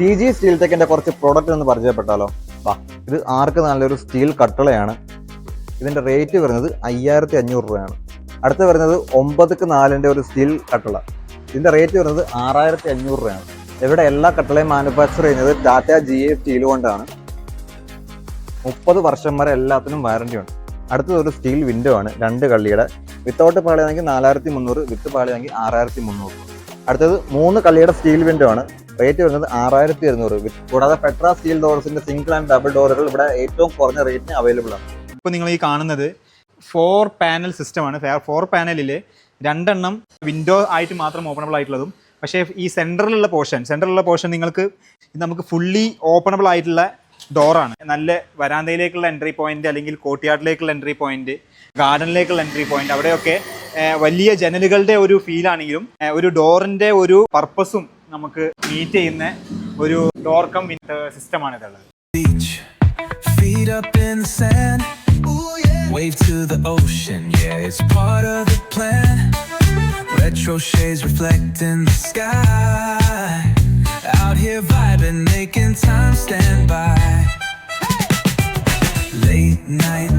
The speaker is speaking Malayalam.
TG സ്റ്റീൽ ടെക്കിന്റെ കുറച്ച് പ്രോഡക്റ്റ് ഒന്ന് പരിചയപ്പെട്ടാലോ? വാ, ഇത് ആർക്ക് നല്ലൊരു സ്റ്റീൽ കട്ടളയാണ്. ഇതിന്റെ റേറ്റ് വരുന്നത് 5500 രൂപയാണ്. അടുത്ത് വരുന്നത് 9x4 ഒരു സ്റ്റീൽ കട്ടള. ഇതിന്റെ റേറ്റ് വരുന്നത് 6500 രൂപയാണ്. ഇവിടെ എല്ലാ കട്ടളയും മാനുഫാക്ചർ ചെയ്യുന്നത് ടാറ്റ GA സ്റ്റീൽ കൊണ്ടാണ്. 30 വർഷം വരെ എല്ലാത്തിനും വാറന്റി ഉണ്ട്. അടുത്തത് ഒരു സ്റ്റീൽ വിൻഡോ ആണ്, 2 കള്ളിയുടെ. വിത്തൗട്ട് പാളിയാണെങ്കിൽ 4300, വിത്ത് പാളിയാണെങ്കിൽ 6300. അടുത്തത് 3 കള്ളിയുടെ സ്റ്റീൽ വിൻഡോ ആണ്. റേറ്റ് വരുന്നത് 6200. കൂടാതെ പെട്ര സ്റ്റീൽ ഡോർസിന്റെ സിംഗിൾ ആൻഡ് ഡബിൾ ഡോറുകൾ ഇവിടെ ഏറ്റവും കുറഞ്ഞ റേറ്റിന് അവൈലബിൾ ആണ്. ഇപ്പോൾ നിങ്ങൾ ഈ കാണുന്നത് 4 പാനൽ സിസ്റ്റമാണ്. 4 പാനലിൽ 2 എണ്ണം വിൻഡോ ആയിട്ട് മാത്രം ഓപ്പണബിൾ ആയിട്ടുള്ളതും, പക്ഷേ ഈ സെൻറ്ററിലുള്ള പോർഷൻ നിങ്ങൾക്ക് നമുക്ക് ഫുള്ളി ഓപ്പണബിൾ ആയിട്ടുള്ള ഡോറാണ്. നല്ല വരാന്തയിലേക്കുള്ള എൻട്രി പോയിന്റ്, അല്ലെങ്കിൽ കോർട്ട്യാർഡിലേക്കുള്ള എൻട്രി പോയിന്റ്, ഗാർഡനിലേക്കുള്ള എൻട്രി പോയിന്റ്, അവിടെയൊക്കെ വലിയ ജനലുകളുടെ ഒരു ഫീലാണെങ്കിലും ഒരു ഡോറിന്റെ ഒരു പർപ്പസും നമുക്ക് മീറ്റ് ചെയ്യുന്ന ഒരു ഡോർ കം സിസ്റ്റമാണ് ഇതുള്ളത്. Wave to the ocean, yeah, it's part of the plan. Retro shades reflect in the sky. Out here vibing, making time stand by. Late night